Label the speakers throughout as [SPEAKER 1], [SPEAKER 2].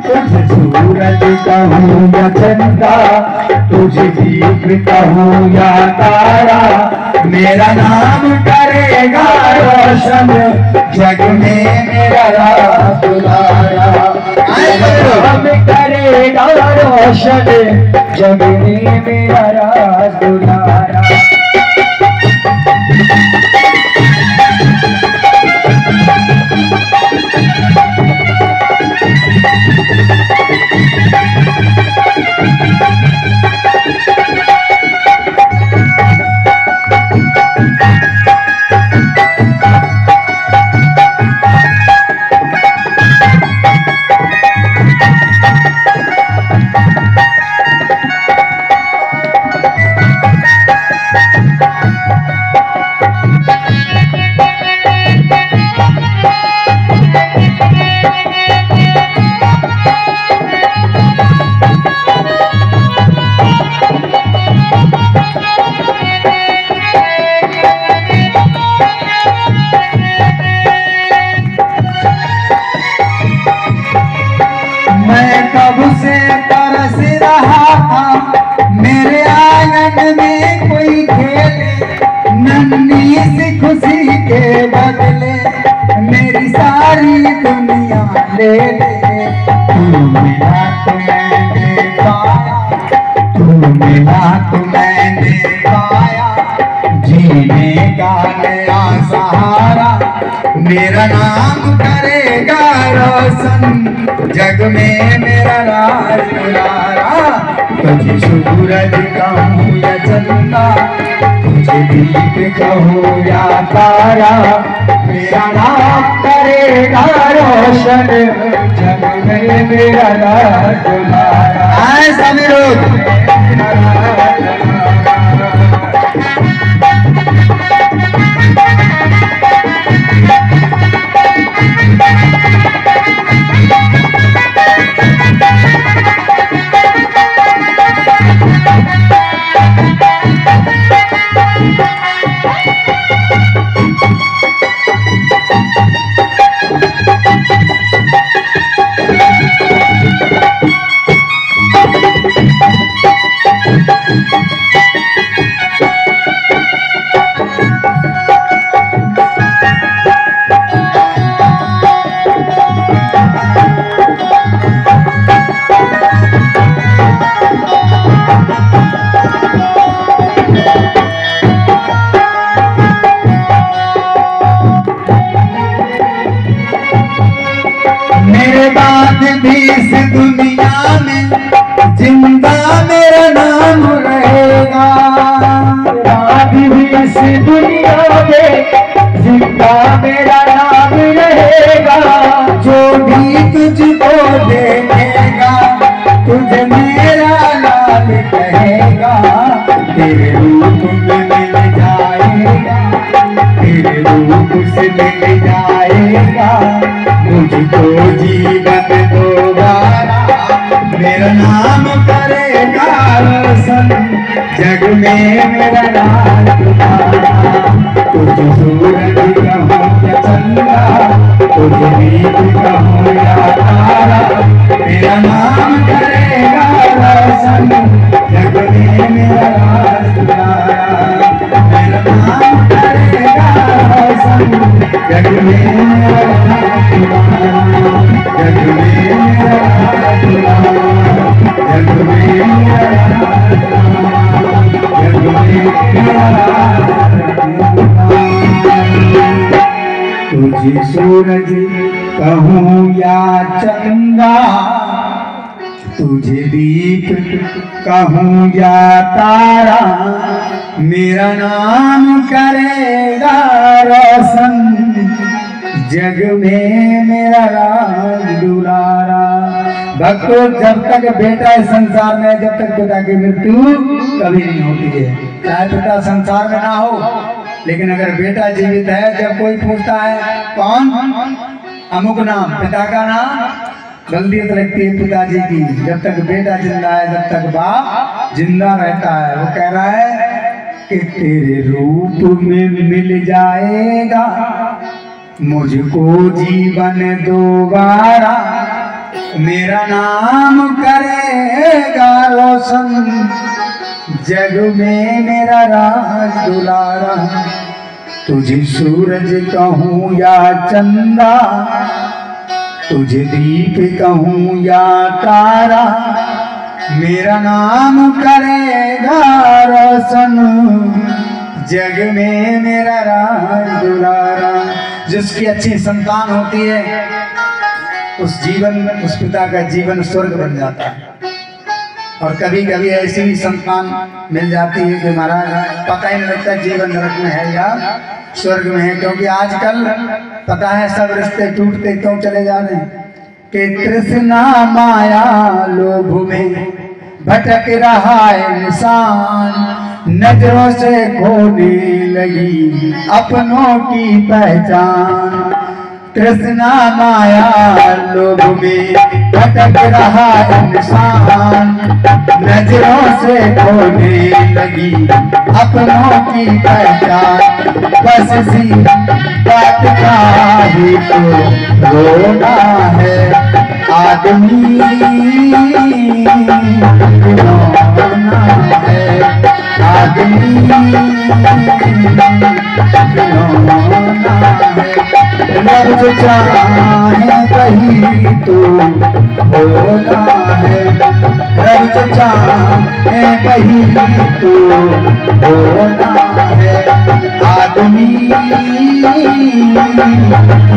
[SPEAKER 1] तुझे सूरज कहूँ या चंदा, तुझे दीप कहूँ या तारा, मेरा नाम करेगा रोशन जग में मेरा राज दुलारा। नाम करेगा रोशन जग में मेरा राज दुलारा। मैं कब से तरस रहा था, मेरे आंगन में कोई खेले, नन्ही सी खुशी के बदले मेरी सारी दुनिया ले ले। तू मिला तो मैंने पाया, तू मिला तो मैंने पाया, जीने का नया सहारा, मेरा नाम करेगा रोशन जग में मेरा राज दुलारा। तुझे सूरज कहूँ या चंदा, तुझे दीप कहूँ या तारा, मेरा नाम करेगा रोशन जग में मेरा राज दुलारा। आए सभी लोग बाद भी इस दुनिया में जिंदा मेरा नाम रहेगा। बाद भी इस दुनिया में जिंदा मेरा नाम रहेगा। जो भी तुझको देखेगा तुझे मेरा लाल कहेगा। तेरे रूप में मिल जाएगा, तेरे रूप से मिल जाएगा मुझको जीवन दोबारा। मेरा नाम करेगा रोशन जग में मेरा राज दुलारा। तुझे सूरज कहूँ या चंदा, तुझे दीप कहूँ या तारा, मेरा नाम करेगा रोशन जग में मेरा राज दुलारा। मेरा नाम करेगा रोशन जग में मेरा राज दुलारा। जग में मेरा राज दुलारा, जग में मेरा राज दुलारा, जग में मेरा राज दुलारा। तुझे सूरज कहूँ या चंदा, तुझे दीप कहूँ या तारा, मेरा नाम करेगा रोशन जग में मेरा राज दुलारा। भक्तों, जब तक बेटा इस संसार में, जब तक पिता की मृत्यु कभी नहीं होती है। चाहे पिता संसार में ना हो, लेकिन अगर बेटा जीवित है, जब कोई पूछता है कौन, अमुक नाम, पिता का नाम, जल्दी लगती है पिताजी की। जब तक बेटा जिंदा है, जब तक बाप जिंदा रहता है, वो कह रहा है कि तेरे रूप में मिल जाएगा मुझको जीवन दोबारा। मेरा नाम करेगा रोशन, जग में मेरा राज दुलारा। तुझे सूरज कहूँ या चंदा, तुझे दीप कहूँ या तारा, मेरा नाम करेगा रोशन, जग में मेरा राज दुलारा। जिसकी अच्छी संतान होती है उस पिता का जीवन स्वर्ग बन जाता है। और कभी कभी ऐसी भी संतान मिल जाती है कि महाराज पता ही नहीं लगता जीवन नरक में है या स्वर्ग में है। क्योंकि आजकल पता है सब रिश्ते टूटते क्यों चले जा रहे हैं कि तृष्णा माया लोभ में भटक रहा है इंसान, नजरों से खोने लगी अपनों की पहचान। तृष्णा माया लोभ में भटक रहा इंसान, नजरों से खोने लगी अपनों की पहचान। बस इसी बात का ही तो रोना है आदमी, रोना है आदमी, रोना है। लफ्ज चाहे कहीं तो होना है, लफ्ज चाहे कहीं तो होना है आदमी,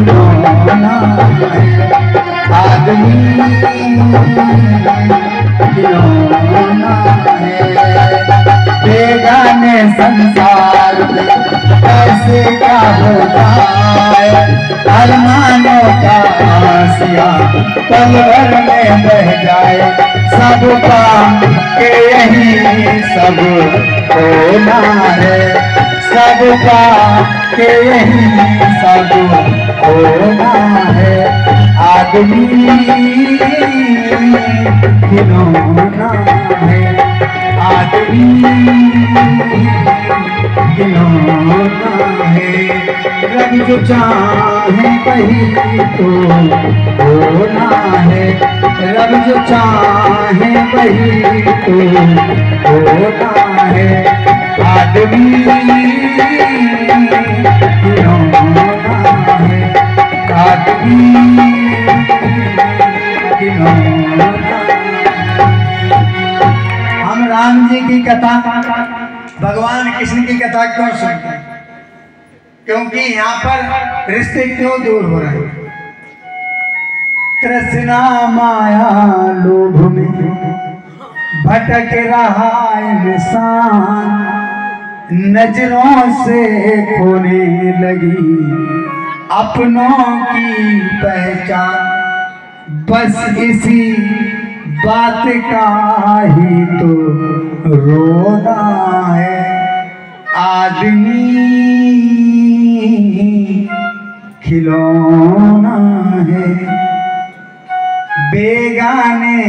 [SPEAKER 1] रोना है आदमी, रोना है। बेगाने संसार में कैसे क्या होता है, अरमानों का आसिया पल भर में बह जाए। सब काम के यही सब होना है, सब काम के यही सब होना है आदमी, खिलौना है आदमी, खिलौना है। रब जो चाहे कहीं तो होना है, रब जो चाहे कहीं तो होना है आदमी, खिलौना है आदमी, खिलौना। हम राम जी की कथा, भगवान कृष्ण की कथा क्यों सुनते हैं? क्योंकि यहाँ पर रिश्ते क्यों दूर हो रहे हैं? तृष्णा माया लोभ में भटक रहा इंसान, नजरों से खोने लगी अपनों की पहचान। बस इसी बात का ही तो रोना है आदमी, खिलौना है। बेगाने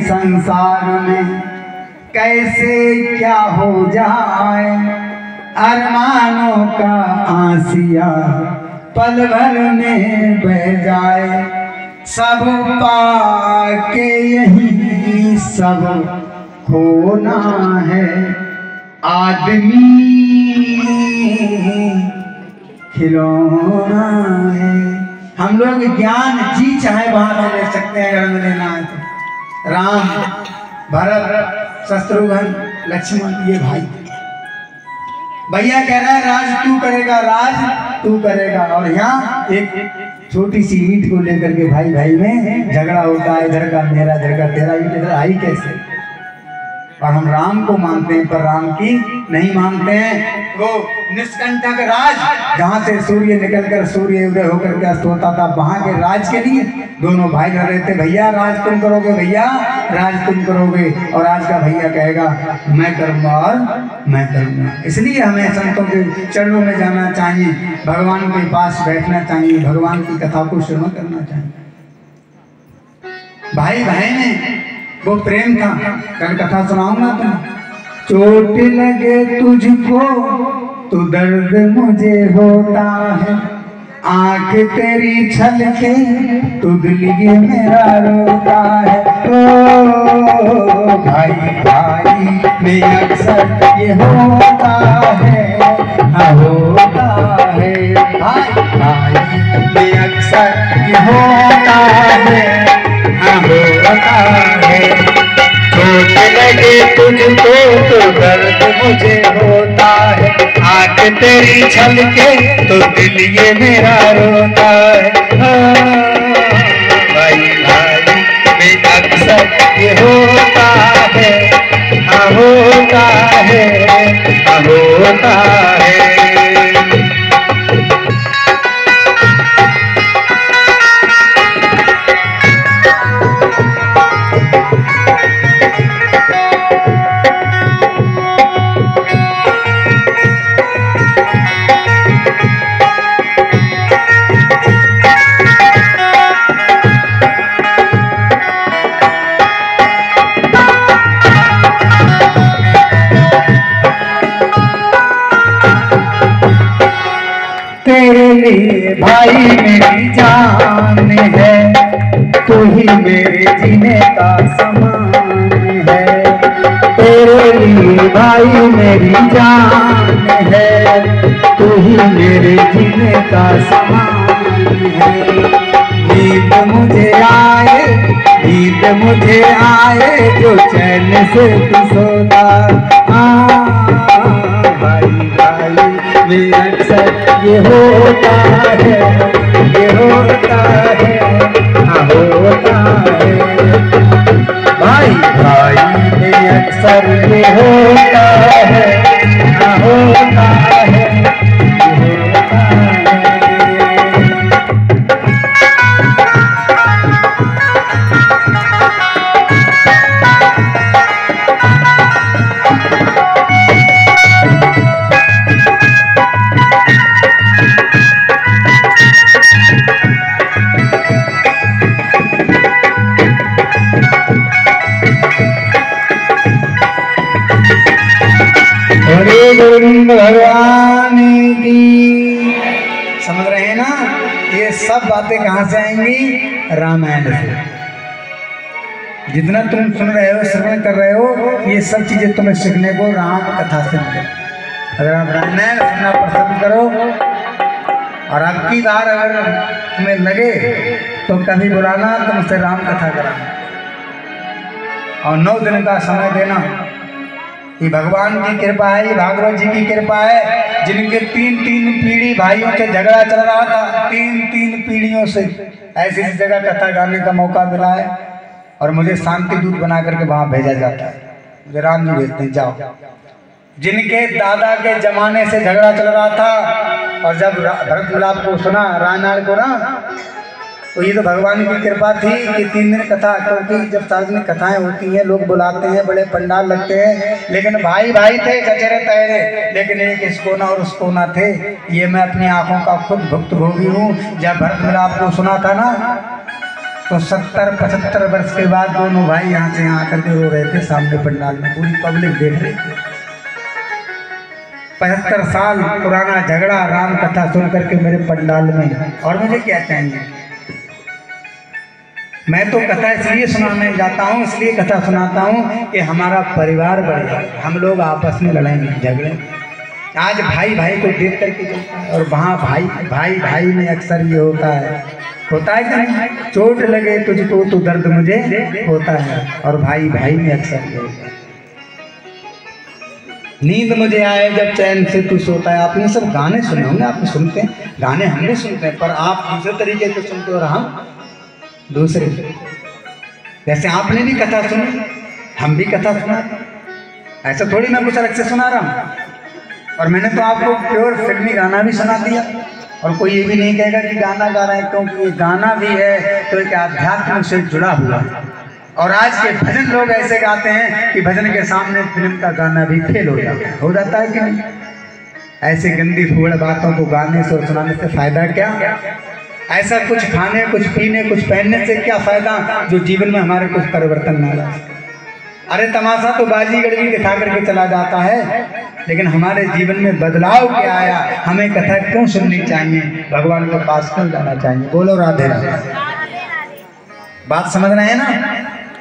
[SPEAKER 1] संसार में कैसे क्या हो जाए, अरमानों का आसिया पल भर में बह जाए। सब पाके यही सब खोना है आदमी, खिलौना है। हम लोग ज्ञान जी चाहे वहां से ले सकते हैं अगर हमें लेना है तो। राम, भरत, शत्रुघ्न, लक्ष्मण, ये भाई भैया कह रहा है राज तू करेगा, राज तू करेगा। और यहाँ एक छोटी सी ईंट को लेकर के भाई भाई में झगड़ा होता है, इधर का मेरा, इधर का तेरा, ईंट इधर आई कैसे? और हम राम को मानते हैं पर राम की नहीं मानते हैं। वो निष्कंटक राज जहाँ से सूर्य निकलकर सूर्य उदय होकर के अस्त होता था, वहां के राज के लिए दोनों भाई लड़ रहे थे। भैया राज तुम करोगे, भैया राज तुम करोगे। और आज का भैया कहेगा मैं करूंगा और मैं करूंगा। इसलिए हमें संतों के चरणों में जाना चाहिए, भगवान के पास बैठना चाहिए, भगवान की कथा को श्रवण करना चाहिए। भाई भाई में वो प्रेम था। कल कथा सुनाऊंगा तुम। चोट लगे तुझको तो दर्द मुझे होता है, आंख तेरी छलके तो दिल ये मेरा रोता है। ओ भाई भाई में अक्सर ये होता है, हाँ होता है। भाई भाई में अक्सर ये होता है, हाँ होता है। चोट लगे तुझको तो दर्द मुझे होता है, आंख तेरी छलके तो दिल ये मेरा रोता है। भाई भाई में अक्सर ये होता है, हाँ होता है, हाँ होता है। तेरे लिए भाई मेरी जान है, तू ही मेरे जीने का समान है। तेरे लिए भाई मेरी जान है, तू ही मेरे जीने का समान है। नींद मुझे आए, नींद मुझे आए जो चैन से तू सोता। भाई भाई में अक्सर ये होता है, ये होता है, हाँ होता है। भाई भाई में अक्सर ये होता है, हाँ होता है, ये होता है। भगवान की। समझ रहे हैं ना? ये सब बातें कहाँ से आएंगी? रामायण से। जितना तुम सुन रहे हो, श्रवण कर रहे हो, ये सब चीजें तुम्हें सीखने को राम कथा से मिले। अगर आप रामायण सुनना पसंद करो और अब की बार अगर तुम्हें लगे तो कभी बुलाना, तुमसे राम कथा कराना और 9 दिन का समय देना। ये भगवान की कृपा है, ये भागवत जी की कृपा है। जिनके 3 पीढ़ी भाइयों से झगड़ा चल रहा था, 3 पीढ़ियों से ऐसी जगह कथा गाने का मौका मिला है और मुझे शांति दूत बना करके वहां भेजा जाता है। मुझे राम जी भेजते हैं, जाओ। जिनके दादा के जमाने से झगड़ा चल रहा था और जब भरत मिलाप को सुना, रामायण को ना, तो ये तो भगवान की कृपा थी कि 3 दिन कथा, क्योंकि जब सार्वजनिक कथाएं होती हैं लोग बुलाते हैं, बड़े पंडाल लगते हैं, लेकिन भाई भाई थे चचेरे तहरे, लेकिन एक इस कोना और उस कोना थे। ये मैं अपनी आंखों का खुद भुक्तभोगी हूँ। जब भरत मिलाप को सुना था ना, तो 70-75 वर्ष के बाद दोनों भाई यहाँ से यहाँ आकर के रो रहे थे सामने पंडाल में, पूरी पब्लिक देख रही थी। 75 साल पुराना झगड़ा राम कथा सुन करके मेरे पंडाल में, और मुझे क्या चाहिए? मैं तो कथा इसलिए सुनाने जाता हूँ, इसलिए कथा सुनाता हूँ कि हमारा परिवार बढ़ जाए, हम लोग आपस में लड़ेंगे, झगड़े। आज भाई भाई को देख करके चलता है और वहाँ भाई में अक्सर ये होता है कि नहीं? चोट लगे तुझको तो दर्द मुझे होता है, और भाई में अक्सर ये होता है। नींद मुझे आए जब चैन से तू सोता है। आपने सब गाने सुने होंगे, आप सुनते हैं गाने, हम भी सुनते हैं, पर आप दूसरे तरीके से सुनते हो और हम दूसरे। जैसे आपने भी कथा सुनी, हम भी कथा सुना, ऐसा थोड़ी मैं कुछ अलग से सुना रहा हूँ। और मैंने तो आपको प्योर फिल्मी गाना भी सुना दिया, और कोई ये भी नहीं कहेगा कि गाना गा रहे हैं, क्योंकि ये गाना भी है तो एक आध्यात्म से जुड़ा हुआ है। और आज के भजन लोग ऐसे गाते हैं कि भजन के सामने फिल्म का गाना भी फेल हो जाता है कि नहीं? ऐसे गंदी फूड़ बातों को गाने से और सुनाने से फायदा क्या? ऐसा कुछ खाने, कुछ पीने, कुछ पहनने से क्या फायदा जो जीवन में हमारे कुछ परिवर्तन ना लाए? अरे तमाशा तो बाजीगर भी दिखा करके चला जाता है, लेकिन हमारे जीवन में बदलाव क्या आया, हमें कथा क्यों सुननी चाहिए, भगवान के पास क्यों जाना चाहिए। बोलो राधे राधे। बात समझ रहे हैं ना?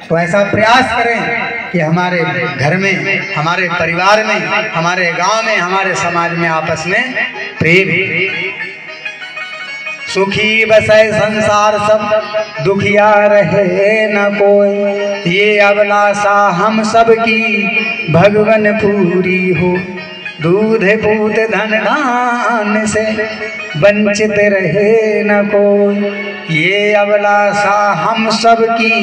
[SPEAKER 1] तो ऐसा प्रयास करें कि हमारे घर में, हमारे परिवार में, हमारे गांव में, हमारे समाज में आपस में प्रेम। सुखी बसे संसार सब, दुखिया रहे न कोई, ये अभिलाषा हम सब की भगवन पूरी हो। दूध पूत धन धान से वंचित रहे न कोई, ये अभिलाषा हम सब की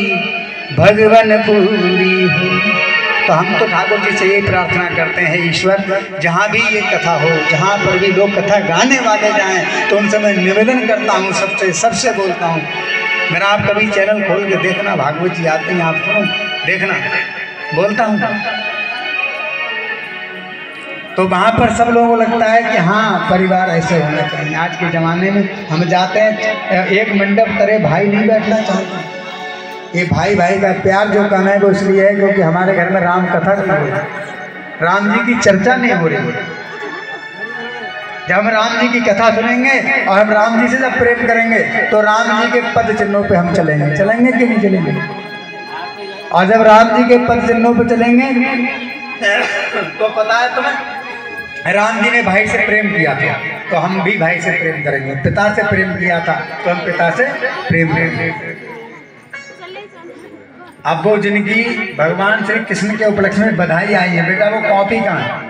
[SPEAKER 1] भगवन पूरी हो। तो हम तो ठाकुर जी से ये प्रार्थना करते हैं, ईश्वर जहाँ भी ये कथा हो, जहाँ पर भी लोग कथा गाने वाले जाएं, तो उनसे मैं निवेदन करता हूँ, सबसे बोलता हूँ, मेरा आप कभी चैनल खोल के देखना, भागवत जी आते हैं, आप सुनो देखना, बोलता हूँ। तो वहाँ पर सब लोगों को लगता है कि हाँ परिवार ऐसे होना चाहिए। आज के ज़माने में हम जाते हैं, एक मंडप तरह भाई नहीं बैठना चाहते। ये भाई भाई का प्यार जो कम है वो इसलिए है क्योंकि हमारे घर में राम कथा नहीं हो रही, राम जी की चर्चा नहीं हो रही। जब हम राम जी की कथा सुनेंगे और हम राम जी से जब प्रेम करेंगे तो राम जी के पद चिन्हों पे हम चलेंगे, चलेंगे कि नहीं चलेंगे? और जब राम जी के पद चिन्हों पे चलेंगे तो पता है तुम्हें, राम जी ने भाई से प्रेम किया था तो हम भी भाई से प्रेम करेंगे, पिता से प्रेम किया था तो हम पिता से प्रेम करेंगे। अब वो जिनकी भगवान श्री कृष्ण के उपलक्ष्य में बधाई आई है, बेटा वो कॉपी कहाँ है?